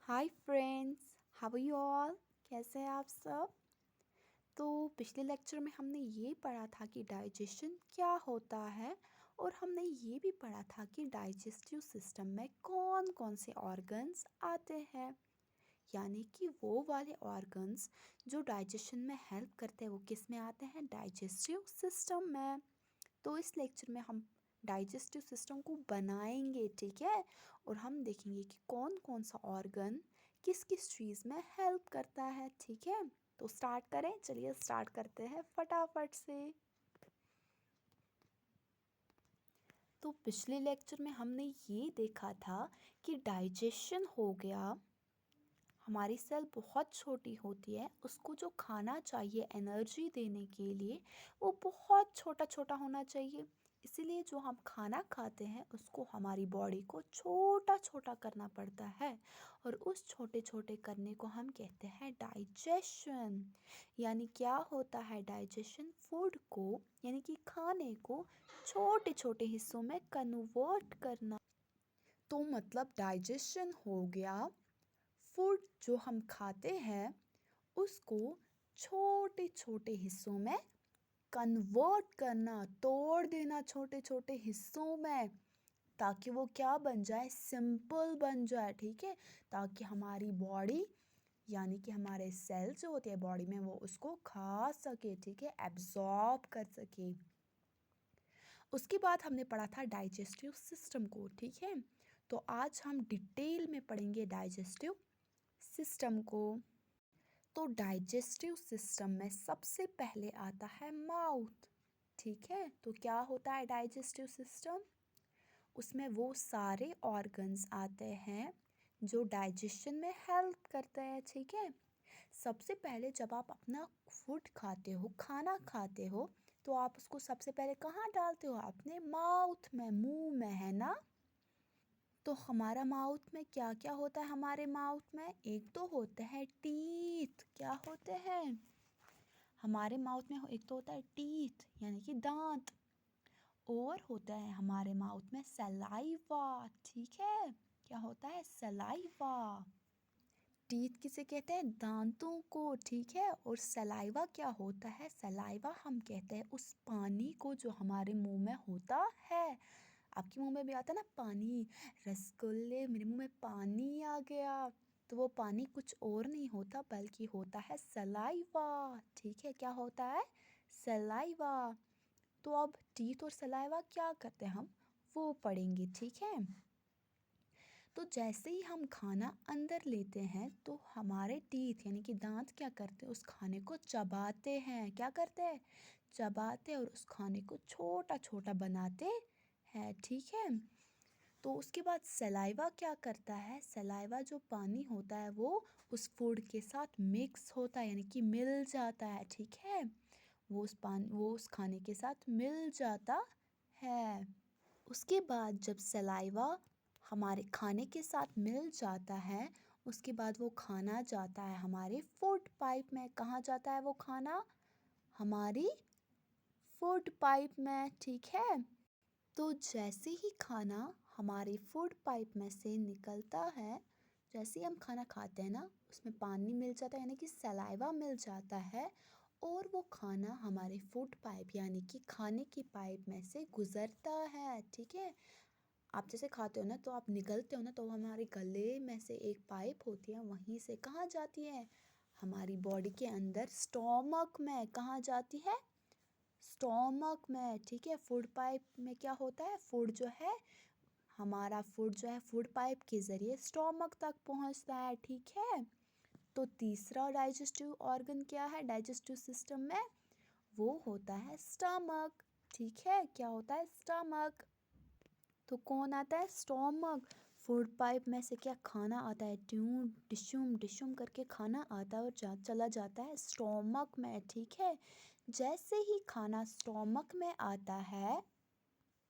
Hi friends, how are you all. कैसे हैं आप सब। तो पिछले लेक्चर में हमने ये पढ़ा था कि डाइजेशन क्या होता है और हमने ये भी पढ़ा था कि डाइजेस्टिव सिस्टम में कौन कौन से ऑर्गन्स आते हैं। यानी कि वो वाले ऑर्गन्स जो डाइजेशन में हेल्प करते हैं वो किस में आते हैं, डाइजेस्टिव सिस्टम में। तो इस लेक्चर में हम डाइजेस्टिव सिस्टम को बनाएंगे, ठीक है। और हम देखेंगे कि कौन कौन सा ऑर्गन किस किस चीज़ में हेल्प करता है, ठीक है। तो स्टार्ट करें, चलिए स्टार्ट करते हैं फटाफट से। तो पिछले लेक्चर में हमने ये देखा था कि डाइजेशन हो गया, हमारी सेल बहुत छोटी होती है, उसको जो खाना चाहिए एनर्जी देने के लिए वो बहुत छोटा छोटा होना चाहिए। इसीलिए जो हम खाना खाते हैं उसको हमारी बॉडी को छोटा छोटा करना पड़ता है और उस छोटे छोटे करने को हम कहते हैं डाइजेशन। यानी क्या होता है डाइजेशन, फूड को यानी कि खाने को छोटे छोटे हिस्सों में कन्वर्ट करना। तो मतलब डाइजेशन हो गया फूड जो हम खाते हैं उसको छोटे छोटे हिस्सों में कन्वर्ट करना, तोड़ देना छोटे छोटे हिस्सों में, ताकि वो क्या बन जाए, सिंपल बन जाए, ठीक है। ताकि हमारी बॉडी यानी कि हमारे सेल जो होते हैं बॉडी में वो उसको खा सके, ठीक है, एब्जॉर्ब कर सके। उसके बाद हमने पढ़ा था डाइजेस्टिव सिस्टम को, ठीक है। तो आज हम डिटेल में पढ़ेंगे डाइजेस्टिव सिस्टम को। तो डाइजेस्टिव सिस्टम में सबसे पहले आता है माउथ, ठीक है। तो क्या होता है डाइजेस्टिव सिस्टम, उसमें वो सारे ऑर्गन्स आते हैं जो डाइजेशन में हेल्प करते हैं, ठीक है। सबसे पहले जब आप अपना फूड खाते हो, खाना खाते हो, तो आप उसको सबसे पहले कहाँ डालते हो, अपने माउथ में, मुंह में, है ना। तो हमारा माउथ में क्या क्या होता है, हमारे माउथ में एक तो होते हैं टीथ, क्या होते हैं हमारे माउथ में, एक तो होता है टीथ यानी कि दांत, और होता है हमारे माउथ में सलाइवा, ठीक है। क्या होता है, सलाइवा। टीथ किसे कहते हैं, दांतों को, ठीक है। और सलाइवा क्या होता है, सलाइवा हम कहते हैं उस पानी को जो हमारे मुंह में होता है। आपके मुंह में भी आता है ना पानी, रसगुल्ले, मेरे मुंह में पानी आ गया, तो वो पानी कुछ और नहीं होता बल्कि होता है सलाइवा, ठीक है। क्या होता है, सलाइवा। तो अब टीथ और सलाइवा क्या करते हैं हम वो पढ़ेंगे, ठीक है। तो जैसे ही हम खाना अंदर लेते हैं तो हमारे टीथ यानी कि दांत क्या करते हैं, उस खाने को चबाते हैं, क्या करते हैं, चबाते और उस खाने को छोटा छोटा बनाते हैं, ठीक है। तो उसके बाद सलाइवा क्या करता है, सलाइवा जो पानी होता है वो उस फूड के साथ मिक्स होता है यानी कि मिल जाता है, ठीक है। वो उस खाने के साथ मिल जाता है। उसके बाद जब सलाइवा हमारे खाने के साथ मिल जाता है, उसके बाद वो खाना जाता है हमारे फूड पाइप में। कहाँ जाता है वो खाना, हमारी फूड पाइप में, ठीक है। तो जैसे ही खाना हमारे फूड पाइप में से निकलता है, जैसे ही हम खाना खाते हैं ना, उसमें पानी मिल जाता है यानी कि सलाइवा मिल जाता है, और वो खाना हमारे फूड पाइप यानी कि खाने की पाइप में से गुजरता है, ठीक है। आप जैसे खाते हो ना तो आप निगलते हो ना, तो हमारे गले में से एक पाइप होती है, वहीं से कहाँ जाती है, हमारी बॉडी के अंदर स्टोमक में, कहाँ जाती है, स्टोमक में, ठीक है। फूड पाइप में क्या होता है, फूड जो है हमारा फूड जो है फूड पाइप के ज़रिए स्टोमक तक पहुंचता है, ठीक है। तो तीसरा डाइजेस्टिव ऑर्गन क्या है डाइजेस्टिव सिस्टम में, वो होता है स्टमक, ठीक है। क्या होता है, स्टमक। तो कौन आता है, स्टोमक। फूड पाइप में से क्या खाना आता है, ट्यूम डिशुम डिशुम करके खाना आता है और चला जाता है स्टोमक में, ठीक है। जैसे ही खाना स्टोमक में आता है,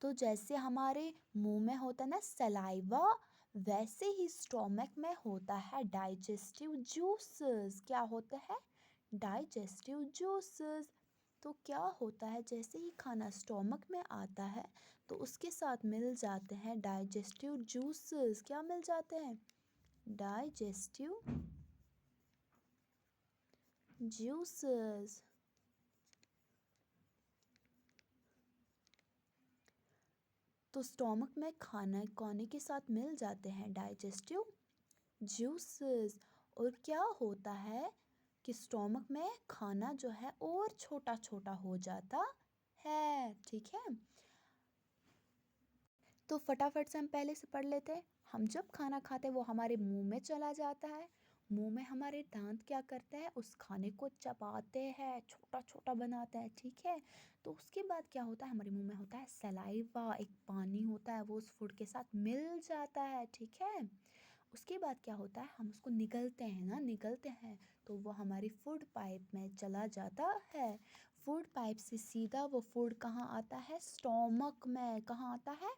तो जैसे हमारे मुंह में होता है ना सलाइवा, वैसे ही स्टोमक में होता है डाइजेस्टिव जूसेस। क्या होता है, डाइजेस्टिव जूसेस। तो क्या होता है, जैसे ही खाना स्टोमक में आता है तो उसके साथ मिल जाते हैं डाइजेस्टिव जूसेस। क्या मिल जाते हैं, digestive juices. तो स्टोमक में खाना खाने के साथ मिल जाते हैं डाइजेस्टिव जूसेस। और क्या होता है कि स्टोमक में खाना जो है और छोटा छोटा हो जाता है। ठीक है, तो फटाफट से हम पहले से पढ़ लेते हैं। हम जब खाना खाते हैं वो हमारे मुंह में चला जाता है। मुंह में हमारे दांत क्या करते हैं, उस खाने को चबाते हैं, छोटा छोटा बनाते हैं। ठीक है, तो उसके बाद क्या होता है, हमारे मुंह में होता है सलाइवा, एक पानी होता है, वो उस फूड के साथ मिल जाता है। ठीक है, उसके बाद क्या होता है, हम उसको निगलते हैं ना, निगलते हैं तो वो हमारी फूड पाइप में चला जाता है। फूड पाइप से सीधा वो फूड कहाँ आता है, स्टोमक में। कहाँ आता है,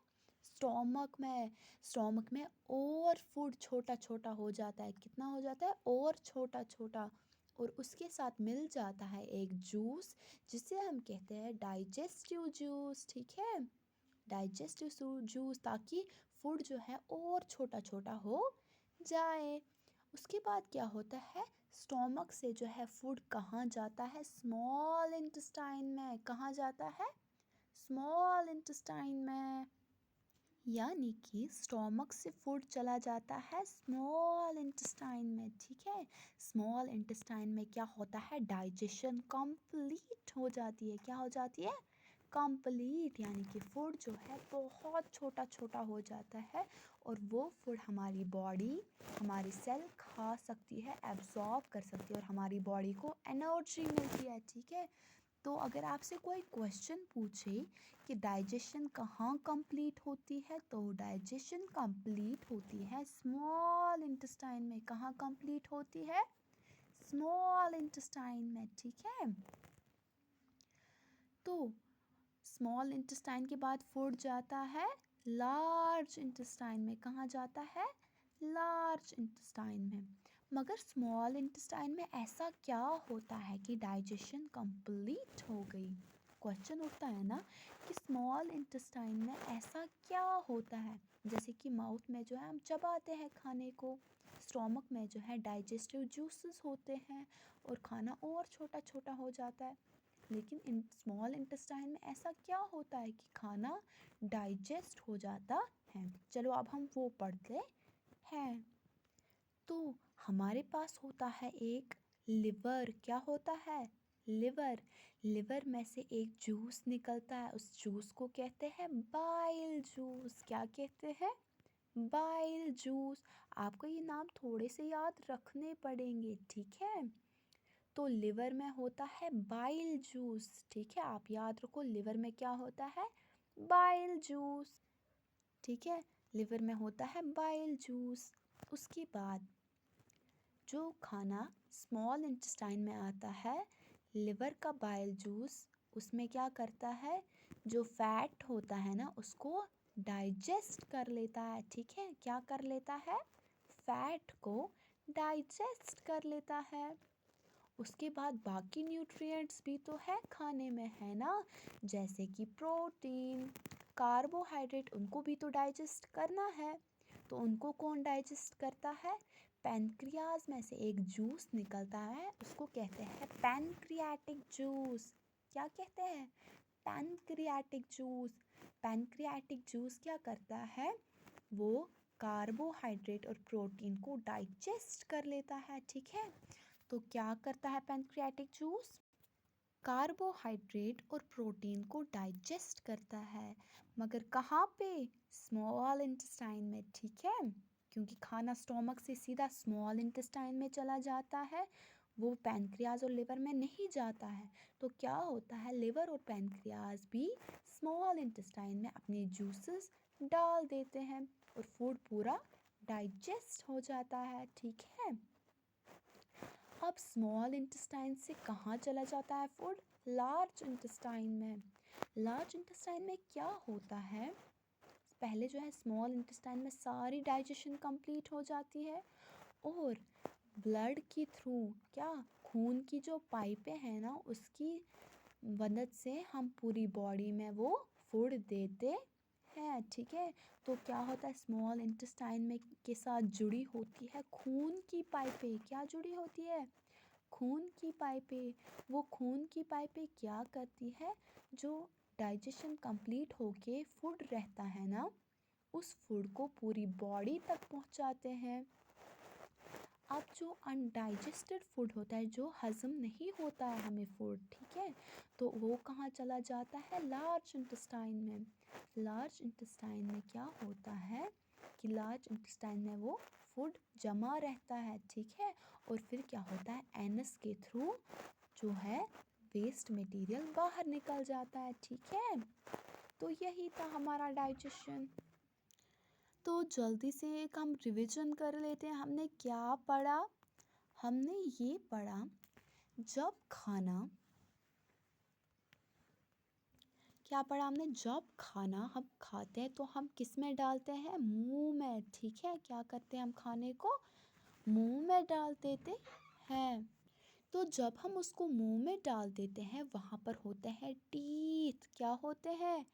स्टोमक में। स्टोमक में और फूड छोटा छोटा हो जाता है। कितना हो जाता है, और छोटा छोटा। और उसके साथ मिल जाता है एक जूस जिसे हम कहते हैं डाइजेस्टिव जूस। ठीक है, डाइजेस्टिव जूस, ताकि फूड जो है और छोटा छोटा हो जाए। उसके बाद क्या होता है, स्टोमक से जो है फूड कहाँ जाता है, स्मॉल इंटेस्टाइन में। कहाँ जाता है, स्मॉल इंटेस्टाइन में। यानी कि स्टोमक से फूड चला जाता है स्मॉल इंटेस्टाइन में। ठीक है, स्मॉल इंटेस्टाइन में क्या होता है, डाइजेशन कंप्लीट हो जाती है। क्या हो जाती है, कंप्लीट, यानी कि फूड जो है बहुत छोटा छोटा हो जाता है और वो फूड हमारी बॉडी, हमारी सेल खा सकती है, एब्जॉर्ब कर सकती है और हमारी बॉडी को एनर्जी मिलती है। ठीक है, तो अगर आपसे कोई क्वेश्चन पूछे कि डाइजेशन कहाँ कंप्लीट होती है, तो डाइजेशन कंप्लीट होती है स्मॉल इंटेस्टाइन में। कहाँ कंप्लीट होती है, स्मॉल इंटेस्टाइन में। ठीक है, तो स्मॉल इंटेस्टाइन के बाद फूड जाता है लार्ज इंटेस्टाइन में। कहाँ जाता है, लार्ज इंटेस्टाइन में। मगर स्मॉल इंटेस्टाइन में ऐसा क्या होता है कि डाइजेशन कंप्लीट हो गई। क्वेश्चन उठता है ना कि स्मॉल इंटेस्टाइन में ऐसा क्या होता है। जैसे कि माउथ में जो है हम चबाते हैं खाने को, स्टोमक में जो है डाइजेस्टिव जूसेस होते हैं और खाना और छोटा छोटा हो जाता है। लेकिन स्मॉल इंटेस्टाइन में ऐसा क्या होता है कि खाना डाइजेस्ट हो जाता है। चलो अब हम वो पढ़ते हैं। तो हमारे पास होता है एक लिवर। क्या होता है, लिवर। लिवर में से एक जूस निकलता है, उस जूस को कहते हैं बाइल जूस। क्या कहते हैं, बाइल जूस। आपको ये नाम थोड़े से याद रखने पड़ेंगे। ठीक है, तो लिवर में होता है बाइल जूस। ठीक है, आप याद रखो, लिवर में क्या होता है, बाइल जूस। ठीक है, लिवर में होता है बाइल जूस। उसके बाद जो खाना स्मॉल इंटेस्टाइन में आता है, लिवर का बाइल जूस उसमें क्या करता है, जो फैट होता है ना उसको डाइजेस्ट कर लेता है। ठीक है, क्या कर लेता है, फैट को डाइजेस्ट कर लेता है। उसके बाद बाकी न्यूट्रिएंट्स भी तो है खाने में, है ना, जैसे कि प्रोटीन, कार्बोहाइड्रेट, उनको भी तो डाइजेस्ट करना है। तो उनको कौन डाइजेस्ट करता है, पैनक्रियाज में से एक जूस निकलता है, उसको कहते हैं पैनक्रियाटिक जूस। क्या कहते हैं, पैनक्रियाटिक जूस। पैनक्रियाटिक जूस क्या करता है, वो कार्बोहाइड्रेट और प्रोटीन को डाइजेस्ट कर लेता है। ठीक है, तो क्या करता है पैनक्रियाटिक जूस, कार्बोहाइड्रेट और प्रोटीन को डाइजेस्ट करता है। मगर कहाँ पे, स्मॉल इंटेस्टाइन में। ठीक है, क्योंकि खाना स्टोमक से सीधा स्मॉल इंटेस्टाइन में चला जाता है, वो पैनक्रियाज और लिवर में नहीं जाता है। तो क्या होता है, लिवर और पैनक्रियाज भी स्मॉल इंटेस्टाइन में अपने जूसेस डाल देते हैं और फूड पूरा डाइजेस्ट हो जाता है। ठीक है, अब स्मॉल इंटेस्टाइन से कहाँ चला जाता है फूड, लार्ज इंटेस्टाइन में। लार्ज इंटेस्टाइन में क्या होता है, पहले जो है स्मॉल इंटेस्टाइन में सारी डाइजेशन कंप्लीट हो जाती है और ब्लड की थ्रू, क्या, खून की जो पाइपें हैं ना उसकी मदद से हम पूरी बॉडी में वो फूड देते है, ठीक है। तो क्या होता है, स्मॉल इंटेस्टाइन में के साथ जुड़ी होती है खून की पाइपें। क्या जुड़ी होती है? खून की पाइपें। वो खून की पाइपें क्या करती है, जो डाइजेशन कंप्लीट होके फूड रहता है ना, उस फूड को पूरी बॉडी तक पहुंचाते हैं। अब जो अनडाइजेस्टेड फूड होता है, जो हजम नहीं होता है हमें फूड, ठीक है, तो वो कहाँ चला जाता है? लार्ज इंटेस्टाइन में। लार्ज इंटेस्टाइन में क्या होता है कि लार्ज इंटेस्टाइन में वो फूड जमा रहता है, ठीक है, और फिर क्या होता है, एनस के थ्रू जो है वेस्ट मटेरियल बाहर निकल जाता है, ठीक है। तो यही था हमारा डाइजेशन। तो जल्दी से एक हम रिवीजन कर लेते हैं, हमने क्या पढ़ा। हमने ये पढ़ा, जब खाना, क्या पढ़ा हमने, जब खाना हम खाते हैं तो हम किस में डालते हैं? मुंह में, ठीक है। क्या करते हैं हम? खाने को मुंह में डाल देते हैं। तो जब हम उसको मुंह में डाल देते हैं, वहाँ पर होते हैं टीथ। क्या होते हैं?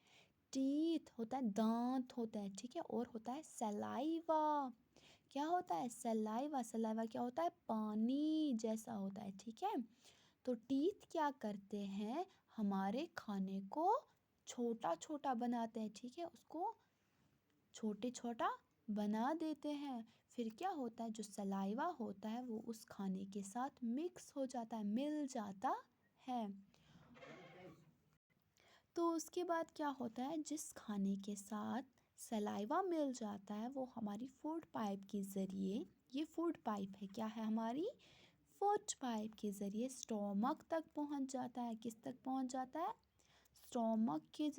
टीथ होता है, दांत होता है, ठीक है, और होता है सलाइवा। क्या होता है? सलाइवा। सलाइवा क्या होता है? पानी जैसा होता है, ठीक है। तो टीथ क्या करते हैं? हमारे खाने को छोटा छोटा बनाते हैं, ठीक है, उसको छोटे छोटा बना देते हैं। फिर क्या होता है, जो सलाइवा होता है वो उस खाने के साथ मिक्स हो जाता है, मिल जाता है। तो उसके बाद क्या होता है, जिस खाने के साथ सलाइवा मिल जाता है वो हमारी फूड पाइप के ज़रिए, ये फूड पाइप है, क्या है हमारी? फूड पाइप के ज़रिए स्टोमक तक पहुंच जाता है। किस तक पहुंच जाता है? स्टोमक के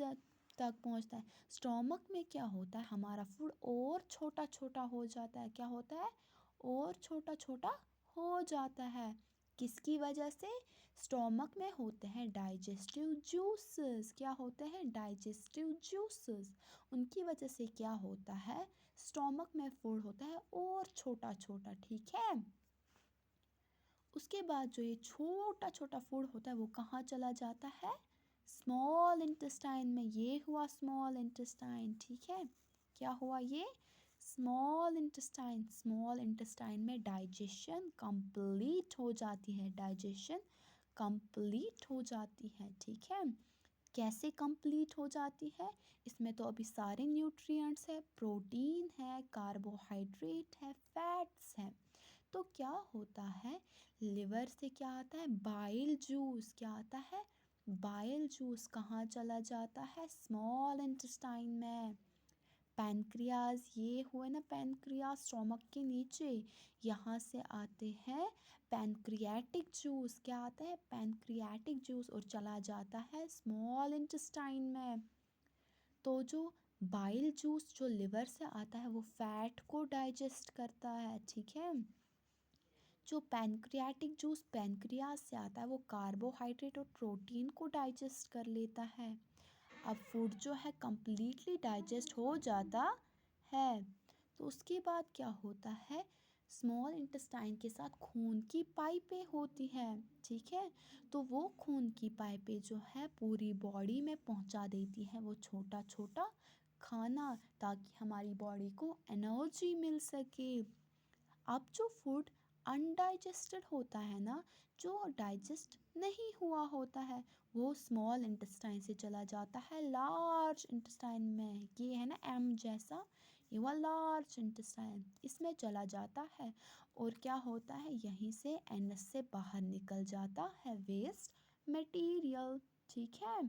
तक पहुंचता है। स्टोमक में क्या होता है, हमारा फूड और छोटा छोटा हो जाता है। क्या होता है? और छोटा छोटा हो जाता है। किसकी वजह से? स्टोमक में होते हैं डाइजेस्टिव जूसेस। क्या होते हैं? Digestive juices. उनकी वजह से क्या होता है, स्टोमक में फूड होता है और छोटा छोटा, ठीक है। उसके बाद जो ये छोटा छोटा फूड होता है वो कहाँ चला जाता है? स्मॉल इंटेस्टाइन में। ये हुआ स्मॉल इंटेस्टाइन, ठीक है। क्या हुआ ये? Small intestine. स्मॉल इंटेस्टाइन में डाइजेशन कंप्लीट हो जाती है। डाइजेशन कंप्लीट हो जाती है, ठीक है। कैसे कंप्लीट हो जाती है? इसमें तो अभी सारे न्यूट्रिएंट्स है, प्रोटीन है, कार्बोहाइड्रेट है, फैट्स है। तो क्या होता है, लिवर से क्या आता है? Bile juice. क्या आता है? बाइल जूस कहाँ चला जाता है? स्मॉल इंटेस्टाइन में। पैनक्रियाज, ये हुए ना पैनक्रियाज स्टोमक के नीचे, यहाँ से आते हैं पैनक्रियाटिक जूस। क्या आता है? पैनक्रियाटिक जूस, और चला जाता है स्मॉल इंटेस्टाइन में। तो जो बाइल जूस जो लिवर से आता है वो फैट को डाइजेस्ट करता है, ठीक है। जो पैनक्रियाटिक जूस पैनक्रियाज से आता है वो कार्बोहाइड्रेट और प्रोटीन को डाइजेस्ट कर लेता है। अब फूड जो है कंप्लीटली डाइजेस्ट हो जाता है। तो उसके बाद क्या होता है, स्मॉल इंटेस्टाइन के साथ खून की पाइपें होती है, ठीक है। तो वो खून की पाइपें जो है पूरी बॉडी में पहुंचा देती है वो छोटा छोटा खाना, ताकि हमारी बॉडी को एनर्जी मिल सके। अब जो फूड अनडाइजेस्टेड होता है ना, जो डाइजेस्ट नहीं हुआ होता है, वो स्मॉल इंटेस्टाइन से चला जाता है लार्ज इंटेस्टाइन में। ये है ना एम जैसा, ये हुआ लार्ज इंटेस्टाइन, इसमें चला जाता है। और क्या होता है, यहीं से एनस से बाहर निकल जाता है वेस्ट मटेरियल, ठीक है।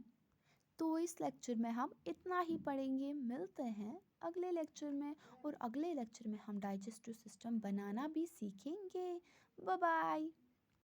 तो इस लेक्चर में हम इतना ही पढ़ेंगे। मिलते हैं अगले लेक्चर में, और अगले लेक्चर में हम डाइजेस्टिव सिस्टम बनाना भी सीखेंगे। Bye bye.